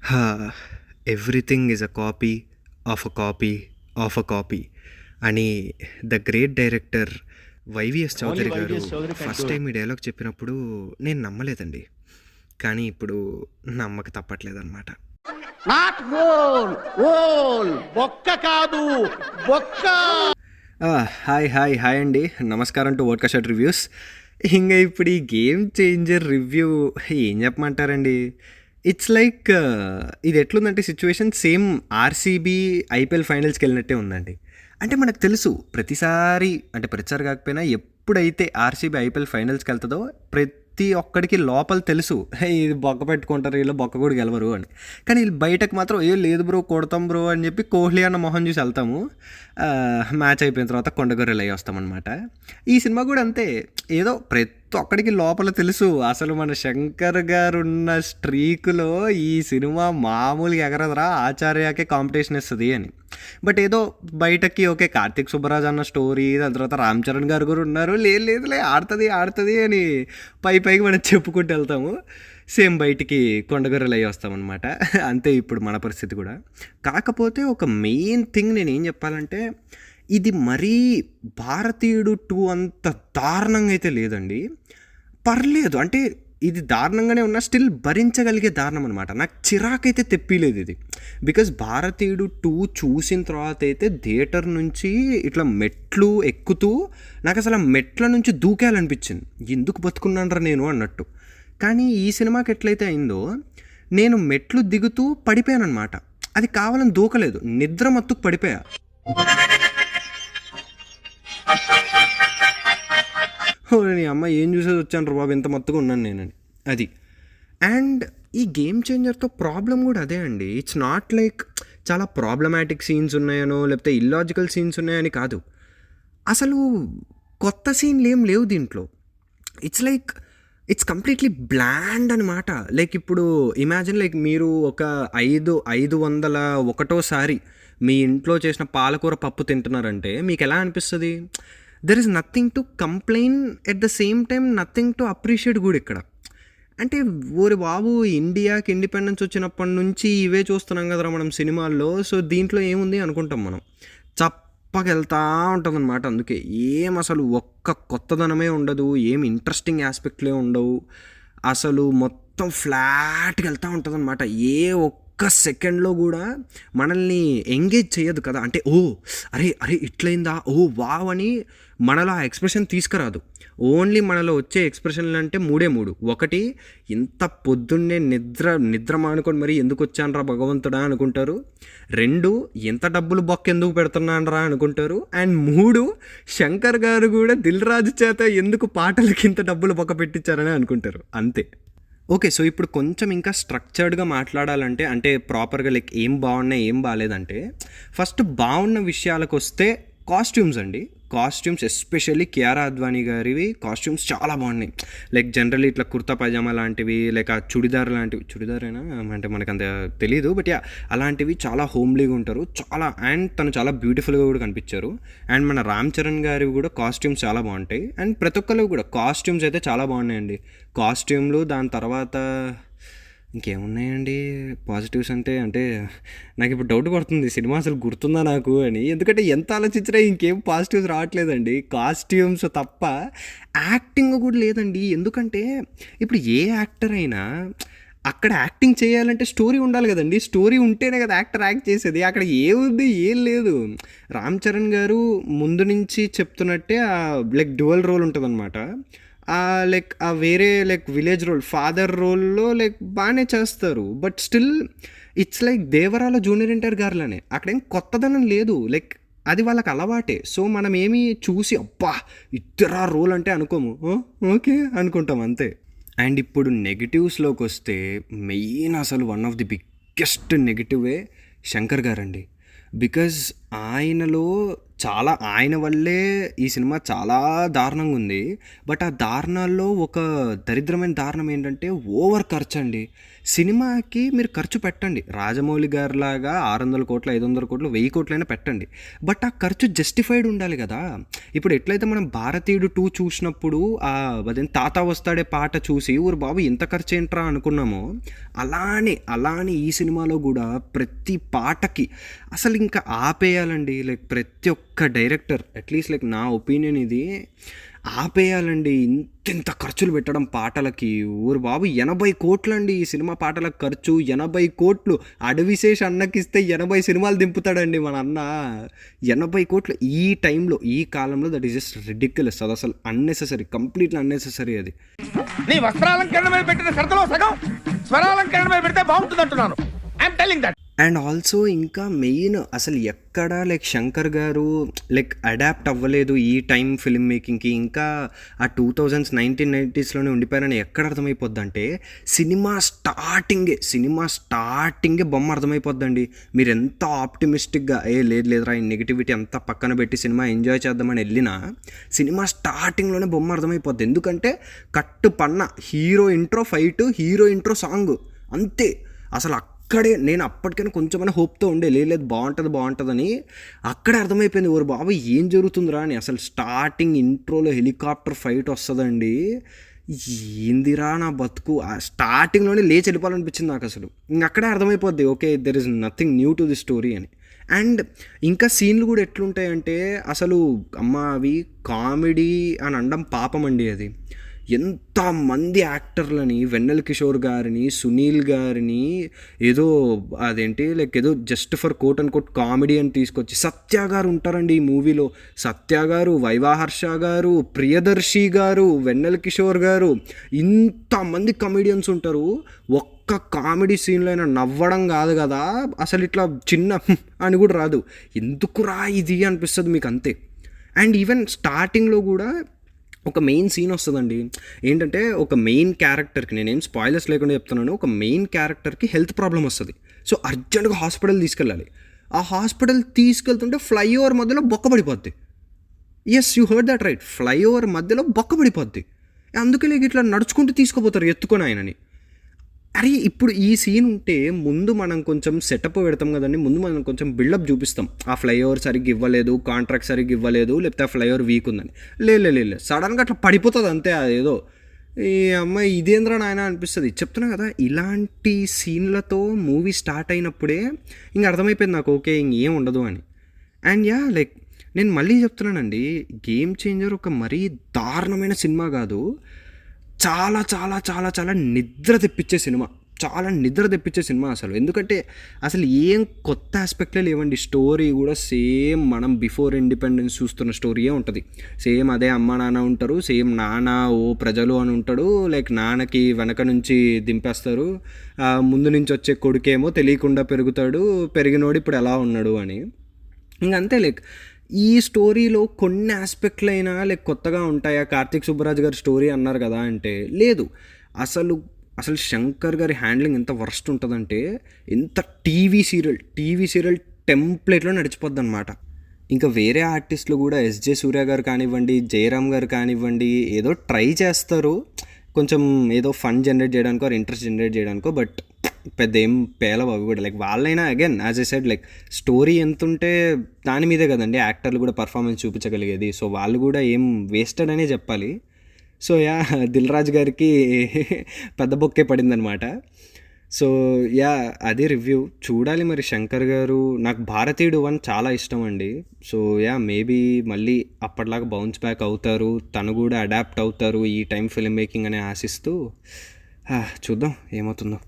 హా! Everything is a copy of a copy of a copy అని the great director YVS only Chowdary గారు YVS Chowdary can first do time it. ఈ dialogue చెప్పినప్పుడు నేను నమ్మలేదండి. కానీ ఇప్పుడు నమ్మక తప్పట్లేదనమాట. నాట్ ఓల్ ఓల్ బొక్క కాదు బొక్క. హాయ్ హాయ్ హాయ్ అండి, నమస్కారం టు వోడ్కా షాట్ రివ్యూస్. ఇంకా ఇప్పుడు ఈ గేమ్ చేంజర్ రివ్యూ ఏం చెప్పమంటారండి. ఇట్స్ లైక్ ఇది ఎట్లుందంటే సిచ్యువేషన్ సేమ్ ఆర్సీబీ ఐపీఎల్ ఫైనల్స్కి వెళ్ళినట్టే ఉందండి. అంటే మనకు తెలుసు ప్రతిసారి కాకపోయినా ఎప్పుడైతే ఆర్సీబీ ఐపీఎల్ ఫైనల్స్కి వెళ్తుందో ప్రతి ఒక్కడికి లోపల తెలుసు, "హే, ఇది బొక్క పెట్టుకుంటారు, వీళ్ళు బొక్క కూడా గెలవరు" అని. కానీ వీళ్ళు బయటకు మాత్రం "ఏ లేదు బ్రో, కొడతాం బ్రో" అని చెప్పి కోహ్లీ అన్న మొహం చూసి వెళ్తాము. మ్యాచ్ అయిపోయిన తర్వాత కొండగొర్రెలు అయ్యి వస్తామన్నమాట. ఈ సినిమా కూడా అంతే. ఏదో ప్రతి ఒక్కడికి లోపల తెలుసు అసలు మన శంకర్ గారు ఉన్న స్ట్రీక్లో ఈ సినిమా మామూలుగా ఎగరదరా, ఆచార్యకే కాంపిటీషన్ ఇస్తుంది అని. బట్ ఏదో బయటకి ఓకే కార్తీక్ సుబ్బరాజ్ అన్న స్టోరీ, దాని తర్వాత రామ్ చరణ్ గారు కూడా ఉన్నారు, లేదులే ఆడుతుంది అని పైకి మనం చెప్పుకుంటూ వెళ్తాము. సేమ్ బయటికి కొండగొర్రెలు అయ్యి వస్తామన్నమాట. అంతే ఇప్పుడు మన పరిస్థితి కూడా. కాకపోతే ఒక మెయిన్ థింగ్ నేను ఏం చెప్పాలంటే, ఇది మరీ భారతీయుడు 2 అంత దారుణంగా అయితే లేదండి. పర్లేదు, అంటే ఇది దారుణంగానే ఉన్నా స్టిల్ భరించగలిగే దారుణం అనమాట. నాకు చిరాకైతే తెప్పిలేదు ఇది. బికాజ్ భారతీయుడు 2 చూసిన తర్వాత అయితే థియేటర్ నుంచి ఇట్లా మెట్లు ఎక్కుతూ నాకు అసలు ఆ మెట్ల నుంచి దూకేయాలనిపించింది. ఎందుకు బతుకున్నానరా నేను అన్నట్టు. కానీ ఈ సినిమాకి ఎట్లయితే అయిందో, నేను మెట్లు దిగుతూ పడిపోయాను అనమాట. అది కావాలని దూకలేదు, నిద్ర మత్తుకు పడిపోయా. నీ అమ్మ ఏం చూసేది వచ్చాను బాబు, ఎంత మత్తుగా ఉన్నాను నేనని. అది. అండ్ ఈ గేమ్ చేంజర్తో ప్రాబ్లం కూడా అదే అండి. ఇట్స్ నాట్ లైక్ చాలా ప్రాబ్లమాటిక్ సీన్స్ ఉన్నాయనో లేకపోతే ఇల్లాజికల్ సీన్స్ ఉన్నాయని కాదు. అసలు కొత్త సీన్లు ఏం లేవు దీంట్లో. ఇట్స్ కంప్లీట్లీ బ్లాండ్ అనమాట. లైక్ ఇప్పుడు ఇమాజిన్, లైక్ మీరు ఒక 501 మీ ఇంట్లో చేసిన పాలకూర పప్పు తింటున్నారంటే మీకు ఎలా అనిపిస్తుంది? There is nothing to complain, at the same time nothing to appreciate కూడా ఇక్కడ. అంటే ఓరి బాబు, ఇండియాకి ఇండిపెండెన్స్ వచ్చినప్పటి నుంచి ఇవే చూస్తున్నాం కదరా మనం సినిమాల్లో, సో దీంట్లో ఏముంది అనుకుంటాం మనం. చప్పకెళ్తా ఉంటుందన్నమాట. అందుకే ఏం అసలు ఒక్క కొత్తదనమే ఉండదు, ఏం ఇంట్రెస్టింగ్ ఆస్పెక్ట్లే ఉండవు. అసలు మొత్తం ఫ్లాట్గా వెళ్తూ ఉంటుందన్నమాట. ఏ ఒక్క సెకండ్లో కూడా మనల్ని ఎంగేజ్ చేయదు కదా. అంటే అరే ఇట్లయిందా, వావ్ అని మనలో ఆ ఎక్స్ప్రెషన్ తీసుకురాదు. ఓన్లీ మనలో వచ్చే ఎక్స్ప్రెషన్లు అంటే మూడు. ఒకటి, ఇంత పొద్దున్నే నిద్ర మానుకొని మరి ఎందుకు వచ్చానరా భగవంతుడా అనుకుంటారు. 2, ఎంత డబ్బులు బొక్క ఎందుకు పెడుతున్నానరా అనుకుంటారు. అండ్ 3, శంకర్ గారు కూడా దిల్ రాజు చేత ఎందుకు పాటలకి ఇంత డబ్బులు బొక్క పెట్టించారని అనుకుంటారు. అంతే. ఓకే, సో ఇప్పుడు కొంచెం ఇంకా స్ట్రక్చర్డ్గా మాట్లాడాలంటే, అంటే ప్రాపర్గా లైక్ ఏం బాగున్నాయి ఏం బాగాలేదంటే, ఫస్ట్ బాగున్న విషయాలకు వస్తే కాస్ట్యూమ్స్ అండి. కాస్ట్యూమ్స్ ఎస్పెషల్లీ కియారా అద్వానీ గారివి కాస్ట్యూమ్స్ చాలా బాగున్నాయి. లైక్ జనరల్లీ ఇట్లా కుర్తా పైజామా లాంటివి, లైక్ ఆ చుడిదార్ లాంటివి, చుడిదారేనా అంటే మనకు అంత తెలీదు, బట్ అలాంటివి చాలా హోమ్లీగా ఉంటారు చాలా. అండ్ తను చాలా బ్యూటిఫుల్గా కూడా కనిపించారు. అండ్ మన రామ్ చరణ్ గారివి కూడా కాస్ట్యూమ్స్ చాలా బాగుంటాయి. అండ్ ప్రతి ఒక్కరు కూడా కాస్ట్యూమ్స్ అయితే చాలా బాగున్నాయండి. కాస్ట్యూమ్లు, దాని తర్వాత ఇంకేమున్నాయండి పాజిటివ్స్ అంటే నాకు ఇప్పుడు డౌట్ పడుతుంది సినిమా అసలు గుర్తుందా నాకు అని. ఎందుకంటే ఎంత ఆలోచించినా ఇంకేం పాజిటివ్స్ రావట్లేదండి. కాస్ట్యూమ్స్ తప్ప యాక్టింగ్ కూడా లేదండి. ఎందుకంటే ఇప్పుడు ఏ యాక్టర్ అయినా అక్కడ యాక్టింగ్ చేయాలంటే స్టోరీ ఉండాలి కదండి. స్టోరీ ఉంటేనే కదా యాక్టర్ యాక్ట్ చేసేది. అక్కడ ఏముంది, ఏం లేదు. రామ్ చరణ్ గారు ముందు నుంచి చెప్తున్నట్టే లైక్ డ్యువల్ రోల్ ఉంటుందన్నమాట. లైక్ ఆ వేరే లైక్ విలేజ్ రోల్, ఫాదర్ రోల్లో లైక్ బాగానే చేస్తారు. బట్ స్టిల్ ఇట్స్ లైక్ దేవరాల జూనియర్ ఎన్టీఆర్ గారులానే. అక్కడేం కొత్తదనం లేదు. లైక్ అది వాళ్ళకి అలవాటే. సో మనం ఏమి చూసి అబ్బా ఇద్దరా రోల్ అంటే అనుకోము, ఓకే అనుకుంటాం అంతే. అండ్ ఇప్పుడు నెగిటివ్స్లోకి వస్తే, మెయిన్ అసలు వన్ ఆఫ్ ది బిగ్గెస్ట్ నెగిటివే శంకర్ గారండి. బికాజ్ ఆయనలో చాలా ఆయన వల్లే ఈ సినిమా చాలా దారుణంగా ఉంది. బట్ ఆ దారుణాల్లో ఒక దరిద్రమైన దారుణం ఏంటంటే ఓవర్ ఖర్చు అండి. సినిమాకి మీరు ఖర్చు పెట్టండి. రాజమౌళి గారిలాగా 600 కోట్లు, 500 కోట్లు, 1000 కోట్లైనా పెట్టండి. బట్ ఆ ఖర్చు జస్టిఫైడ్ ఉండాలి కదా! ఇప్పుడు ఎట్లయితే మనం 'భారతీయుడు 2' చూసినప్పుడు అదేంటి 'తాత వస్తాడే' పాట చూసి ఓరి బాబు ఇంత ఖర్చు ఏంట్రా అనుకున్నామో, అలానే ఈ సినిమాలో కూడా ప్రతి పాటకి అసలు ఇంకా ఆపేయాలండి. లైక్ ప్రతి ఒక్క డైరెక్టర్ అట్లీస్ట్ లైక్ నా ఒపీనియన్ ఇది ఆపేయాలండి. ఇంత ఖర్చులు పెట్టడం పాటలకి. ఊరు బాబు 80 కోట్లండి ఈ సినిమా పాటలకు ఖర్చు. 80 కోట్లు అడవిశేష్ అన్నకిస్తే 80 సినిమాలు దింపుతాడండి మన అన్న. 80 కోట్లు ఈ టైంలో, ఈ కాలంలో దట్ ఈస్ జస్ట్ రిడిక్యులస్. అది అసలు అన్నెసెసరీ, కంప్లీట్లీ అన్నెసెసరీ అది. నీ వస్త్రాలంకరణ మీద పెట్టిన శ్రద్ధలో సగం స్వరాలంకరణ మీద పెడితే బాగుంటుంది అంటున్నాను. I'm telling that. And also ఇంకా మెయిన్ అసలు ఎక్కడ లైక్ శంకర్ గారు లైక్ అడాప్ట్ అవ్వలేదు ఈ టైం ఫిల్మ్ మేకింగ్కి. ఇంకా ఆ 2000s 1990sలోనే ఉండిపోయారని ఎక్కడ అర్థమైపోద్ది అంటే సినిమా స్టార్టింగే బొమ్మ అర్థమైపోద్దండి. మీరు ఎంత ఆప్టిమిస్టిక్గా లేదురా ఈ నెగిటివిటీ అంతా పక్కన పెట్టి సినిమా ఎంజాయ్ చేద్దామని వెళ్ళినా సినిమా స్టార్టింగ్లోనే బొమ్మ అర్థమైపోద్ది. ఎందుకంటే కట్టు పన్న hero intro fight, hero intro song అంతే. అసలు అక్కడే నేను అప్పటికైనా కొంచెమైనా హోప్తో ఉండే లేదు బాగుంటుందని. అక్కడే అర్థమైపోయింది ఓరు బాబు ఏం జరుగుతుందిరా అని. అసలు స్టార్టింగ్ ఇంట్రోలో హెలికాప్టర్ ఫైట్ వస్తుందండి. ఏందిరా నా బతుకు. స్టార్టింగ్లోనే లేచి వెళ్ళిపోవాలనిపించింది నాకు అసలు. అక్కడే అర్థమైపోద్ది okay there is nothing new to the story అని. అండ్ ఇంకా సీన్లు కూడా ఎట్లుంటాయంటే అసలు అవి కామెడీ అని అనడం పాపం అండి. అది ఎంతమంది యాక్టర్లని, వెన్నెల కిషోర్ గారిని, సునీల్ గారిని ఏదో ఏదో just for quote and quote comedy అని తీసుకొచ్చి సత్య గారు ఉంటారండి ఈ మూవీలో. సత్య గారు, వైవాహర్ష గారు, ప్రియదర్శి గారు, వెన్నెల కిషోర్ గారు, ఇంతమంది కమెడియన్స్ ఉంటారు. ఒక్క కామెడీ సీన్లో అయినా నవ్వడం కాదు కదా, అసలు ఇట్లా చిన్న అని కూడా రాదు. ఎందుకురా ఇది అనిపిస్తుంది మీకు అంతే. అండ్ ఈవెన్ స్టార్టింగ్లో కూడా ఒక మెయిన్ సీన్ వస్తుందండి. ఏంటంటే ఒక మెయిన్ క్యారెక్టర్కి, నేనేం స్పాయిలర్స్ లేకుండా చెప్తున్నాను, ఒక మెయిన్ క్యారెక్టర్కి హెల్త్ ప్రాబ్లం వస్తుంది. సో అర్జెంట్గా హాస్పిటల్ తీసుకెళ్ళాలి. ఆ హాస్పిటల్ తీసుకెళ్తుంటే ఫ్లైఓవర్ మధ్యలో బొక్కబడిపోద్ది. Yes you heard that right, flyover మధ్యలో బొక్కబడిపోద్ది. అందుకే ఇట్లా నడుచుకుంటూ తీసుకుపోతారు ఎత్తుకొని ఆయనని. అరే ఇప్పుడు ఈ సీన్ ఉంటే ముందు మనం కొంచెం సెటప్ పెడతాం కదండి, ముందు మనం కొంచెం బిల్డప్ చూపిస్తాం. ఆ ఫ్లైఓవర్ సరిగ్గా ఇవ్వలేదు, కాంట్రాక్ట్ సరిగ్గా ఇవ్వలేదు, లేకపోతే ఆ ఫ్లైఓవర్ వీక్ ఉందని. లేదు సడన్గా అట్లా పడిపోతుంది అంతే. అదేదో ఈ అమ్మాయి ఇదేంద్రా నాయన అనిపిస్తుంది. చెప్తున్నా కదా, ఇలాంటి సీన్లతో మూవీ స్టార్ట్ అయినప్పుడే ఇంక అర్థమైపోయింది నాకు ఓకే ఇంకేం ఉండదు అని. అండ్ లైక్ నేను మళ్ళీ చెప్తున్నానండి, గేమ్ చేంజర్ ఒక మరీ దారుణమైన సినిమా కాదు, చాలా చాలా చాలా చాలా నిద్ర తెప్పించే సినిమా అసలు. ఎందుకంటే అసలు ఏం కొత్త ఆస్పెక్ట్లే లేవండి. స్టోరీ కూడా సేమ్ మనం బిఫోర్ ఇండిపెండెన్స్ చూస్తున్న స్టోరీయే ఉంటుంది. సేమ్ అదే అమ్మ నాన్న ఉంటారు, సేమ్ నాన్న ప్రజలు అని ఉంటాడు. లైక్ నాన్నకి వెనక నుంచి దింపేస్తారు, ముందు నుంచి వచ్చే కొడుకేమో తెలియకుండా పెరుగుతాడు, పెరిగినోడు ఇప్పుడు ఎలా ఉన్నాడు అని. ఇంకంతే. లైక్ ఈ స్టోరీలో కొన్ని ఆస్పెక్ట్లు అయినా లైక్ కొత్తగా ఉంటాయా, కార్తీక్ సుబ్బరాజు గారి స్టోరీ అన్నారు కదా అంటే లేదు. అసలు శంకర్ గారి హ్యాండ్లింగ్ ఎంత వర్స్ట్ ఉంటుందంటే ఎంత టీవీ సీరియల్ టెంప్లెట్లో నడిచిపోద్ది అనమాట. ఇంకా వేరే ఆర్టిస్టులు కూడా ఎస్జే సూర్య గారు కానివ్వండి, జయరామ్ గారు కానివ్వండి ఏదో ట్రై చేస్తారు కొంచెం ఏదో ఫన్ జనరేట్ చేయడానికో ఆర్ ఇంట్రెస్ట్ జనరేట్ చేయడానికో. బట్ పెద్ద ఏం పేలవు అవి కూడా. లైక్ వాళ్ళైనా again as I said like story ఎంత ఉంటే దాని మీదే కదండి యాక్టర్లు కూడా పర్ఫార్మెన్స్ చూపించగలిగేది. సో వాళ్ళు కూడా ఏం వేస్టెడ్ అనే చెప్పాలి. సో దిల్ రాజు గారికి పెద్ద బొక్కే పడిందనమాట. సో అది రివ్యూ. చూడాలి మరి శంకర్ గారు. నాకు భారతీయుడు 1 చాలా ఇష్టం అండి. సో మేబీ మళ్ళీ అప్పటిలాగా బౌన్స్ బ్యాక్ అవుతారు, తను కూడా అడాప్ట్ అవుతారు ఈ టైం ఫిల్మ్ మేకింగ్ అనే ఆశిస్తూ చూద్దాం ఏమవుతుందో.